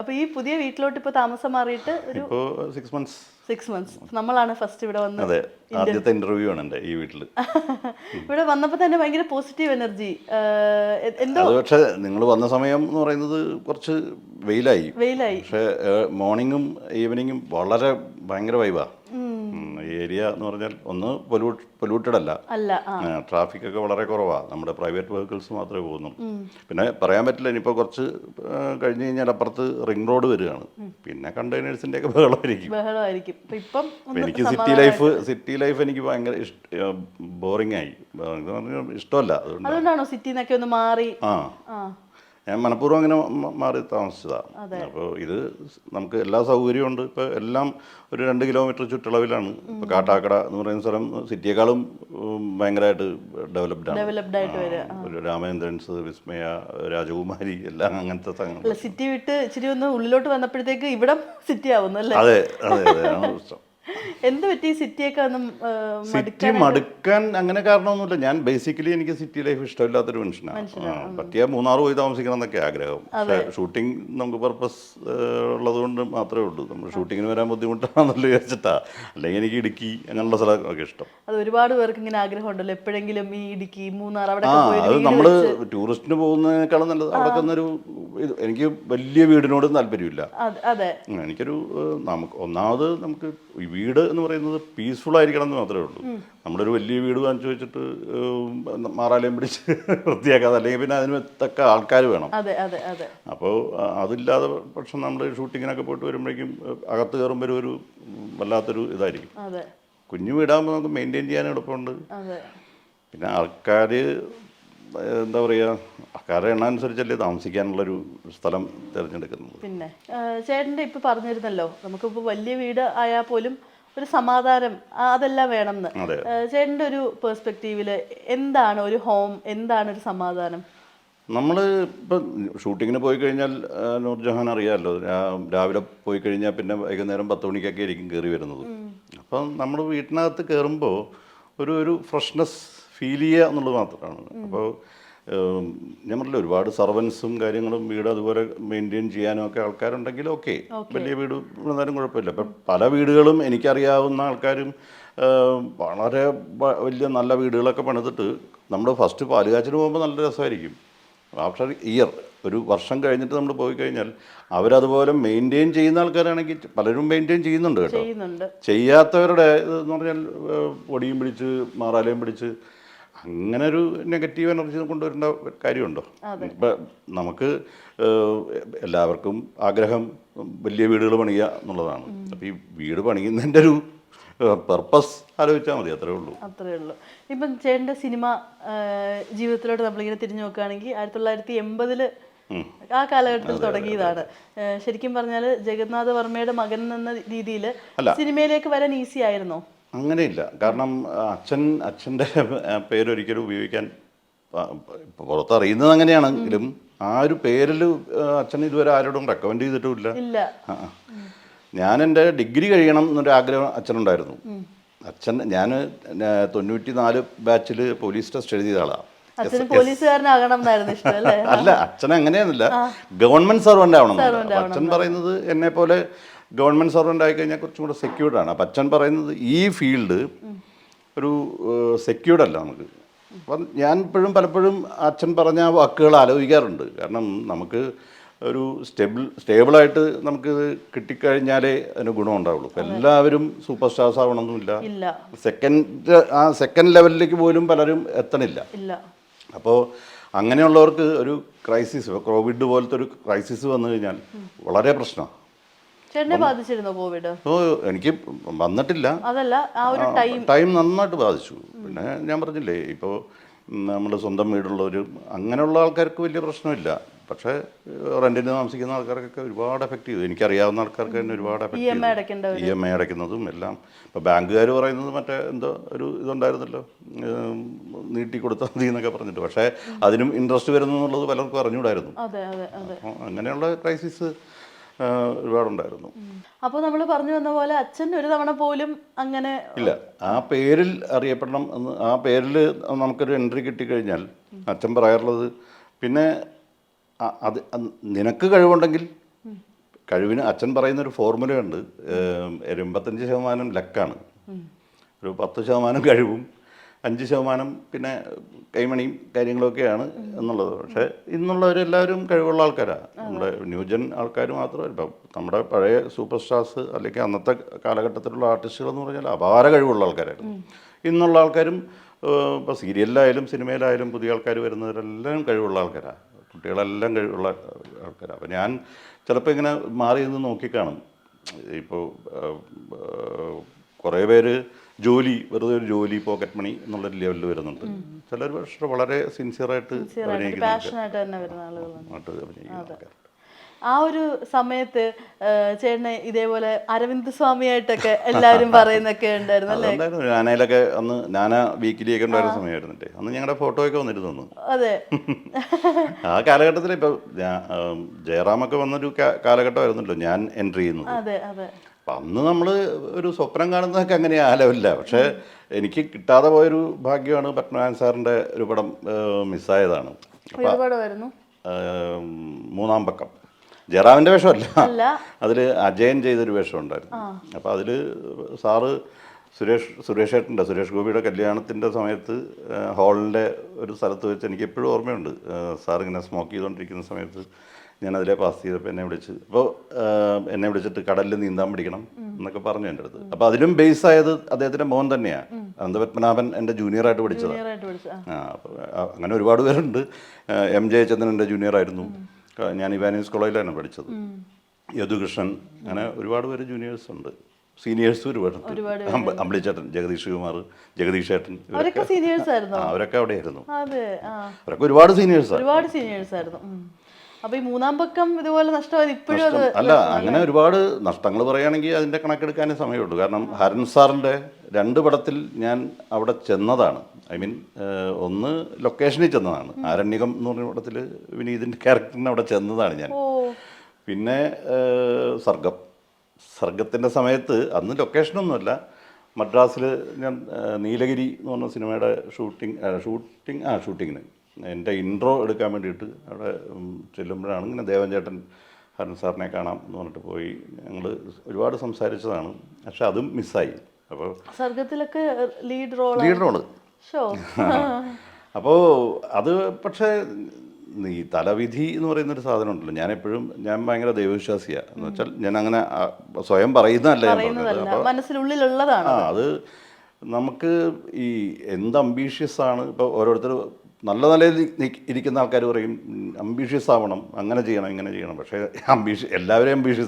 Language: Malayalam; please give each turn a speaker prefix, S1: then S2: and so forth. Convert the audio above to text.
S1: അപ്പൊ ഈ പുതിയ വീട്ടിലോട്ട് ഇപ്പൊ താമസം മാറിയിട്ട് ഒരു
S2: 6 months.
S1: 6 months. നമ്മളാണ് ഫസ്റ്റ് ഇവിടെ വന്ന്.
S2: അതെ, ആദ്യത്തെ ഇന്റർവ്യൂ ആണ് എൻ്റെ ഈ വീട്ടിൽ.
S1: ഇവിടെ വന്നപ്പോൾ തന്നെ ഭയങ്കര പോസിറ്റീവ് എനർജി എന്തോ.
S2: അത് പക്ഷേ നിങ്ങൾ വന്ന സമയം എന്ന് പറയുന്നത് കുറച്ച് വെയിലായി. പക്ഷേ മോർണിംഗും ഈവനിങ്ങും വളരെ ഭയങ്കര വൈബാ. ഈ ഏരിയ എന്ന് പറഞ്ഞാൽ ഒന്ന് പൊല്യൂട്ടഡ് അല്ല, ട്രാഫിക് ഒക്കെ വളരെ കുറവാണ്. നമ്മുടെ പ്രൈവറ്റ് വെഹിക്കിൾസ് മാത്രമേ പോകുന്നു. പിന്നെ പറയാൻ പറ്റില്ല, ഇനിയിപ്പോൾ കുറച്ച് കഴിഞ്ഞ് കഴിഞ്ഞാൽ അപ്പുറത്ത് റിംഗ് റോഡ് വരികയാണ്, പിന്നെ കണ്ടെയ്നേഴ്സിൻ്റെ ഒക്കെ ബഹളമായിരിക്കും. എനിക്ക് സിറ്റി ലൈഫ് എനിക്ക് ഭയങ്കര ബോറിംഗ് ആയി, ഇഷ്ടമല്ല.
S1: അതുകൊണ്ടാണോ സിറ്റിന്നൊക്കെ ഒന്ന് മാറി?
S2: ഞാൻ മനഃപൂർവ്വം അങ്ങനെ മാറി താമസിച്ചതാണ്. അപ്പോൾ ഇത് നമുക്ക് എല്ലാ സൗകര്യവും ഉണ്ട്. ഇപ്പോൾ എല്ലാം ഒരു 2 കിലോമീറ്റർ ചുറ്റളവിലാണ്. ഇപ്പോൾ കാട്ടാക്കട എന്ന് പറയുന്ന സ്ഥലം സിറ്റിയെക്കാളും ഭയങ്കരമായിട്ട് ഡെവലപ്ഡ് ആണ്. ഒരു രാമചന്ദ്രൻസ്, വിസ്മയ, രാജകുമാരി എല്ലാം അങ്ങനത്തെ സ്ഥലങ്ങൾ.
S1: സിറ്റി വിട്ട് ഇച്ചിരി ഒന്ന് ഉള്ളിലോട്ട് വന്നപ്പോഴത്തേക്ക് ഇവിടെ സിറ്റി ആവുന്നു അല്ലേ?
S2: അതെ അതെ അതെ, ആണ് ഇഷ്ടം.
S1: എന്ത് പറ്റി സിറ്റിയൊക്കെ
S2: സിറ്റി മടുക്കാൻ അങ്ങനെ കാരണമൊന്നുമില്ല. ഞാൻ ബേസിക്കലി എനിക്ക് സിറ്റി ലൈഫ് ഇഷ്ടമില്ലാത്തൊരു മനുഷ്യനാണ്. പറ്റിയ മൂന്നാർ പോയി താമസിക്കണം എന്നൊക്കെ ആഗ്രഹം. പക്ഷേ ഷൂട്ടിംഗ് നമുക്ക് പർപ്പസ് ഉള്ളത് കൊണ്ട് മാത്രമേ ഉള്ളൂ. നമ്മൾ ഷൂട്ടിങ്ങിന് വരാൻ ബുദ്ധിമുട്ടാണെന്നല്ലോ വിചാരിച്ചിട്ടാ. അല്ലെങ്കിൽ എനിക്ക് ഇടുക്കി അങ്ങനെയുള്ള സ്ഥലമൊക്കെ ഇഷ്ടം.
S1: അത് ഒരുപാട് പേർക്ക് ഇങ്ങനെ ആഗ്രഹം ഉണ്ടല്ലോ, എപ്പോഴെങ്കിലും ഈ ഇടുക്കി, മൂന്നാർ അവിടെ.
S2: അത് നമ്മൾ ടൂറിസ്റ്റിന് പോകുന്നതിനേക്കാളും നല്ലത് അവിടെ ചെന്നൊരു എനിക്ക് വലിയ വീടിനോടും താല്പര്യമില്ല. എനിക്കൊരു നമുക്ക് ഒന്നാമത് നമുക്ക് വീട് എന്ന് പറയുന്നത് പീസ്ഫുൾ ആയിരിക്കണം എന്ന് മാത്രമേ ഉള്ളൂ. നമ്മളൊരു വലിയ വീട് വാങ്ങിച്ചു വെച്ചിട്ട് മാറാലയം പിടിച്ച് വൃത്തിയാക്കാതെ, അല്ലെങ്കിൽ പിന്നെ അതിന് തക്ക ആൾക്കാർ വേണം. അപ്പോൾ അതില്ലാതെ പക്ഷെ നമ്മൾ ഷൂട്ടിങ്ങിനൊക്കെ പോയിട്ട് വരുമ്പോഴേക്കും അകത്ത് കയറുമ്പോൾ ഒരു വല്ലാത്തൊരു ഇതായിരിക്കും. കുഞ്ഞു വീടാകുമ്പോൾ നമുക്ക് മെയിൻറ്റെയിൻ ചെയ്യാൻ എളുപ്പമുണ്ട്. പിന്നെ ആൾക്കാർ എന്താ പറയുക, ആൾക്കാരുടെ എണ്ണം അനുസരിച്ചല്ലേ താമസിക്കാനുള്ളൊരു സ്ഥലം തിരഞ്ഞെടുക്കുന്നത്.
S1: പിന്നെ ചേട്ടൻ്റെ ഇപ്പം പറഞ്ഞിരുന്നല്ലോ, നമുക്കിപ്പോൾ വലിയ വീട് ആയാൽ പോലും ഒരു സമാധാനം അതെല്ലാം വേണമെന്ന്. ചേട്ടൻ്റെ ഒരു പെർസ്പെക്റ്റീവിൽ എന്താണ് ഒരു ഹോം, എന്താണ് ഒരു സമാധാനം?
S2: നമ്മൾ ഇപ്പം ഷൂട്ടിങ്ങിന് പോയി കഴിഞ്ഞാൽ നൂർജഹാൻ അറിയാമല്ലോ, രാവിലെ പോയി കഴിഞ്ഞാൽ പിന്നെ വൈകുന്നേരം 10 മണിക്കൊക്കെ ആയിരിക്കും കയറി വരുന്നത്. അപ്പം നമ്മൾ വീട്ടിനകത്ത് കയറുമ്പോൾ ഒരു ഫ്രഷ്നെസ് ഫീൽ ചെയ്യുക എന്നുള്ളത് മാത്രമാണ്. അപ്പോൾ ഞാൻ പറഞ്ഞില്ല, ഒരുപാട് സർവൻസും കാര്യങ്ങളും വീട് അതുപോലെ മെയിൻറ്റെയിൻ ചെയ്യാനും ഒക്കെ ആൾക്കാരുണ്ടെങ്കിൽ ഓക്കെ, വലിയ വീട് എന്നാലും കുഴപ്പമില്ല. ഇപ്പം പല വീടുകളും എനിക്കറിയാവുന്ന ആൾക്കാരും വളരെ വലിയ നല്ല വീടുകളൊക്കെ പണിതിട്ട് നമ്മൾ ഫസ്റ്റ് പാലുകാച്ചിന് പോകുമ്പോൾ നല്ല രസമായിരിക്കും. ആഫ്റ്റർ ഇയർ, ഒരു വർഷം കഴിഞ്ഞിട്ട് നമ്മൾ പോയി കഴിഞ്ഞാൽ അവരതുപോലെ മെയിൻറ്റെയിൻ ചെയ്യുന്ന ആൾക്കാരാണെങ്കിൽ പലരും മെയിൻറ്റെയിൻ ചെയ്യുന്നുണ്ട് കേട്ടോ. ചെയ്യാത്തവരുടെ എന്ന് പറഞ്ഞാൽ പൊടിയും പിടിച്ച് മാറാലയും പിടിച്ച് അങ്ങനെ ഒരു നെഗറ്റീവ് എനർജി കൊണ്ടുവരേണ്ട കാര്യമുണ്ടോ? ഇപ്പം നമുക്ക് എല്ലാവർക്കും ആഗ്രഹം വലിയ വീടുകൾ പണിയുക എന്നുള്ളതാണ്. അപ്പം ഈ വീട് പണിയുന്നതിൻ്റെ ഒരു പർപ്പസ് ആലോചിച്ചാൽ മതി, അത്രേ ഉള്ളൂ.
S1: ഇപ്പം ചേട്ടൻ്റെ സിനിമ ജീവിതത്തിലോട്ട് നമ്മളിങ്ങനെ തിരിഞ്ഞു നോക്കുകയാണെങ്കിൽ 1980 ആ കാലഘട്ടത്തിൽ തുടങ്ങിയതാണ്. ശരിക്കും പറഞ്ഞാൽ ജഗന്നാഥ വർമ്മയുടെ മകൻ എന്ന രീതിയിൽ സിനിമയിലേക്ക് വരാൻ ഈസി ആയിരുന്നോ?
S2: അങ്ങനെയില്ല. കാരണം അച്ഛൻ്റെ പേരൊരിക്കലും ഉപയോഗിക്കാൻ പുറത്തറിയുന്നത് അങ്ങനെയാണെങ്കിലും ആ ഒരു പേരിൽ അച്ഛൻ ഇതുവരെ ആരോടും റെക്കമെൻഡ് ചെയ്തിട്ടുമില്ല. ഞാൻ എൻ്റെ ഡിഗ്രി കഴിയണം എന്നൊരു ആഗ്രഹം അച്ഛനുണ്ടായിരുന്നു. ഞാൻ 94 ബാച്ചിൽ പോലീസ് ടെസ്റ്റ് എഴുതിയ ആളാണ്. അല്ല, അച്ഛൻ അങ്ങനെയൊന്നുമില്ല, ഗവൺമെൻറ് സർവൻ്റ് ആവണം. അച്ഛൻ പറയുന്നത് എന്നെ പോലെ ഗവൺമെൻറ് സർവൻ്റ് ആയിക്കഴിഞ്ഞാൽ കുറച്ചും കൂടെ സെക്യൂർഡാണ്. അപ്പം അച്ഛൻ പറയുന്നത് ഈ ഫീൽഡ് ഒരു സെക്യൂർഡല്ല നമുക്ക്. അപ്പം ഞാൻ പലപ്പോഴും അച്ഛൻ പറഞ്ഞ വാക്കുകൾ ആലോചിക്കാറുണ്ട്. കാരണം നമുക്ക് ഒരു സ്റ്റേബിളായിട്ട് നമുക്ക് കിട്ടിക്കഴിഞ്ഞാലേ അതിന് ഗുണം ഉണ്ടാവുള്ളൂ. ഇപ്പം എല്ലാവരും സൂപ്പർ സ്റ്റാർസ് ആവണമെന്നില്ല. സെക്കൻഡ് ലെവലിലേക്ക് പോലും പലരും എത്തണില്ല. അപ്പോൾ അങ്ങനെയുള്ളവർക്ക് ഒരു ക്രൈസിസ്, കോവിഡ് പോലത്തെ ഒരു ക്രൈസിസ് വന്നു കഴിഞ്ഞാൽ വളരെ പ്രശ്നമാണ്. എനിക്ക് വന്നിട്ടില്ല, ടൈം നന്നായിട്ട് ബാധിച്ചു. പിന്നെ ഞാൻ പറഞ്ഞില്ലേ, ഇപ്പോൾ നമ്മൾ സ്വന്തം വീടുള്ളവർ അങ്ങനെയുള്ള ആൾക്കാർക്ക് വലിയ പ്രശ്നമില്ല. പക്ഷേ റെൻറ്റിന് താമസിക്കുന്ന ആൾക്കാർക്കൊക്കെ ഒരുപാട് എഫക്റ്റ് ചെയ്തു. എനിക്കറിയാവുന്ന ആൾക്കാർക്ക് തന്നെ ഒരുപാട് എഫക്റ്റ് ചെയ്തു. EMI അടയ്ക്കുന്നതും എല്ലാം. ഇപ്പോൾ ബാങ്കുകാർ പറയുന്നത് മറ്റേ എന്തോ ഒരു ഇതുണ്ടായിരുന്നല്ലോ, നീട്ടിക്കൊടുത്താൽ മതി എന്നൊക്കെ പറഞ്ഞിട്ട്. പക്ഷേ അതിനും ഇൻട്രസ്റ്റ് വരുന്നു എന്നുള്ളത് പലർക്കും അറിഞ്ഞുകൂടായിരുന്നു. അപ്പോൾ അങ്ങനെയുള്ള ക്രൈസിസ് ഒരുപാടുണ്ടായിരുന്നു.
S1: അപ്പോൾ നമ്മൾ പറഞ്ഞു വന്ന പോലെ അച്ഛൻ ഒരു തവണ പോലും അങ്ങനെ
S2: ഇല്ല. ആ പേരിൽ അറിയപ്പെടണം എന്ന്, ആ പേരിൽ നമുക്കൊരു എൻട്രി കിട്ടിക്കഴിഞ്ഞാൽ അച്ഛൻ പറയാറുള്ളത്, പിന്നെ അത് നിനക്ക് കഴിവുണ്ടെങ്കിൽ കഴിവിന് അച്ഛൻ പറയുന്നൊരു ഫോർമുലയുണ്ട്. 85% ലക്കാണ്, ഒരു 10% കഴിവും 5% പിന്നെ കൈമണിയും കാര്യങ്ങളൊക്കെയാണ് എന്നുള്ളത്. പക്ഷേ ഇന്നുള്ളവരെല്ലാവരും കഴിവുള്ള ആൾക്കാരാണ്. നമ്മുടെ ന്യൂജൻ ആൾക്കാർ മാത്രമല്ല, ഇപ്പം നമ്മുടെ പഴയ സൂപ്പർ സ്റ്റാർസ് അല്ലെങ്കിൽ അന്നത്തെ കാലഘട്ടത്തിലുള്ള ആർട്ടിസ്റ്റുകൾ എന്ന് പറഞ്ഞാൽ അപാര കഴിവുള്ള ആൾക്കാരായിരുന്നു. ഇന്നുള്ള ആൾക്കാരും ഇപ്പോൾ സീരിയലിലായാലും സിനിമയിലായാലും പുതിയ ആൾക്കാർ വരുന്നവരെല്ലാം കഴിവുള്ള ആൾക്കാരാണ്. കുട്ടികളെല്ലാം കഴിവുള്ള ആൾക്കാരാണ്. അപ്പോൾ ഞാൻ ചിലപ്പോൾ ഇങ്ങനെ മാറി നിന്ന് നോക്കിക്കാണും. ഇപ്പോൾ കുറേ പേര് ജോലി, വെറുതെ ഒരു ജോലി, പോക്കറ്റ് മണി എന്നുള്ളൊരു ലെവലിൽ വരുന്നുണ്ട്. ചിലർ പക്ഷേ വളരെ സിൻസിയറായിട്ട്
S1: പാഷനായിട്ട് തന്നെ വരുന്ന ആളുകളാണ്.
S2: അഭിനയിക്കുന്ന ആൾക്കാർ.
S1: ആ ഒരു സമയത്ത് ചേട്ടനെ ഇതേപോലെ അരവിന്ദ് സ്വാമിയായിട്ടൊക്കെ എല്ലാവരും പറയുന്നൊക്കെ ഉണ്ടായിരുന്നു അല്ലേ?
S2: അതുണ്ടായിരുന്നു. ഞാനയിലൊക്കെ അന്ന് നാനാ വീക്കിലിയൊക്കെ ഉണ്ടായിരുന്ന സമയമായിരുന്നില്ലേ, അന്ന് ഞങ്ങളുടെ ഫോട്ടോയൊക്കെ വന്നിരുന്നു.
S1: അതെ.
S2: ആ കാലഘട്ടത്തിൽ ഇപ്പോൾ ജയറാമൊക്കെ വന്നൊരു കാലഘട്ടമായിരുന്നല്ലോ ഞാൻ എൻട്രി ചെയ്യുന്നത്.
S1: അതെ അതെ.
S2: അപ്പം അന്ന് നമ്മൾ ഒരു സ്വപ്നം കാണുന്നതൊക്കെ അങ്ങനെ ആലമില്ല. പക്ഷേ എനിക്ക് കിട്ടാതെ പോയൊരു ഭാഗ്യമാണ് പത്മനാഭൻ സാറിൻ്റെ ഒരു പടം മിസ്സായതാണ്.
S1: ഒരുപാട് വരുന്നു.
S2: മൂന്നാം പക്കം ജയറാമിൻ്റെ വേഷമല്ല,
S1: അല്ല,
S2: അതിൽ അജയൻ ചെയ്തൊരു വേഷം ഉണ്ടായിരുന്നു. അപ്പോൾ അതിൽ സാറ് സുരേഷ് ഗോപിയുടെ കല്യാണത്തിൻ്റെ സമയത്ത് ഹാളിൻ്റെ ഒരു സ്ഥലത്ത് വെച്ച് എനിക്ക് എപ്പോഴും ഓർമ്മയുണ്ട്. സാറിങ്ങനെ സ്മോക്ക് ചെയ്തുകൊണ്ടിരിക്കുന്ന സമയത്ത് ഞാനതിലെ പാസ് ചെയ്തപ്പോൾ എന്നെ വിളിച്ചിട്ട് കടലിൽ നീന്താൻ പഠിക്കണം എന്നൊക്കെ പറഞ്ഞു എൻ്റെ അടുത്ത്. അപ്പോൾ അതിലും ബേസ് ആയത് അദ്ദേഹത്തിൻ്റെ മോൻ തന്നെയാണ്. അനന്തപത്മനാഭൻ എൻ്റെ ജൂനിയറായിട്ട് പഠിച്ചതാണ്. അപ്പോൾ അങ്ങനെ ഒരുപാട് പേരുണ്ട്. എം ജയചന്ദ്രൻ എൻ്റെ ജൂനിയറായിരുന്നു. ഞാൻ ഇവാനിയൻസ് കോളേജിലാണ് പഠിച്ചത്. യദുകൃഷ്ണൻ, അങ്ങനെ ഒരുപാട് പേര് ജൂനിയേഴ്സ് ഉണ്ട്. സീനിയേഴ്സും ഒരുപാട്. അമ്പിളിച്ചേട്ടൻ, ജഗദീഷ് കുമാർ, ജഗദീഷ് ഏട്ടൻ, അവരൊക്കെ അവിടെയായിരുന്നു. അവരൊക്കെ ഒരുപാട് സീനിയേഴ്സ്
S1: ആയിരുന്നു. അപ്പൊ ഈ മൂന്നാം പക്കം ഇതുപോലെ നഷ്ടമായി ഇപ്പോഴും അത്
S2: അല്ല, അങ്ങനെ ഒരുപാട് നഷ്ടങ്ങൾ പറയുകയാണെങ്കിൽ അതിൻ്റെ കണക്കെടുക്കാനേ സമയമുള്ളൂ. കാരണം ഹരൻ സാറിൻ്റെ 2 പടത്തിൽ ഞാൻ അവിടെ ചെന്നതാണ്. ഐ മീൻ, ഒന്ന് ലൊക്കേഷനിൽ ചെന്നതാണ്. ആരണ്യകം എന്ന് പറഞ്ഞ പടത്തിൽ വിനീതിൻ്റെ ക്യാരക്ടറിന് അവിടെ ചെന്നതാണ് ഞാൻ. പിന്നെ സർഗത്തിൻ്റെ സമയത്ത് അന്ന് ലൊക്കേഷനൊന്നുമല്ല, മദ്രാസിൽ ഞാൻ നീലഗിരി എന്ന് പറഞ്ഞ സിനിമയുടെ ഷൂട്ടിങ്ങിന് എൻ്റെ ഇൻട്രോ എടുക്കാൻ വേണ്ടിയിട്ട് അവിടെ ചെല്ലുമ്പോഴാണ് ഇങ്ങനെ ദേവൻ ചേട്ടൻ ഹരൻ സാറിനെ കാണാം എന്ന് പറഞ്ഞിട്ട് പോയി. ഞങ്ങൾ ഒരുപാട് സംസാരിച്ചതാണ്. പക്ഷെ അതും മിസ്സായി. അപ്പോൾ
S1: സർഗത്തിലൊക്കെ ലീഡ് റോള്
S2: അപ്പോൾ അത് പക്ഷേ ഈ തലവിധി എന്ന് പറയുന്നൊരു സാധനം ഉണ്ടല്ലോ. ഞാൻ ഭയങ്കര ദൈവവിശ്വാസിയാണ്. എന്ന് വെച്ചാൽ ഞാൻ അങ്ങനെ സ്വയം പറയുന്നതല്ല ഞാൻ പറഞ്ഞത്. അപ്പോൾ
S1: മനസ്സിനുള്ളിലുള്ളതാണ്
S2: അത് നമുക്ക് ഈ എന്ത് അംബീഷ്യസ് ആണ്. ഇപ്പോൾ ഓരോരുത്തർ നല്ല ഇരിക്കുന്ന ആൾക്കാർ പറയും അംബീഷ്യസ് ആവണം, അങ്ങനെ ചെയ്യണം ഇങ്ങനെ ചെയ്യണം. പക്ഷേ എല്ലാവരെയും അംബീഷ്യസ്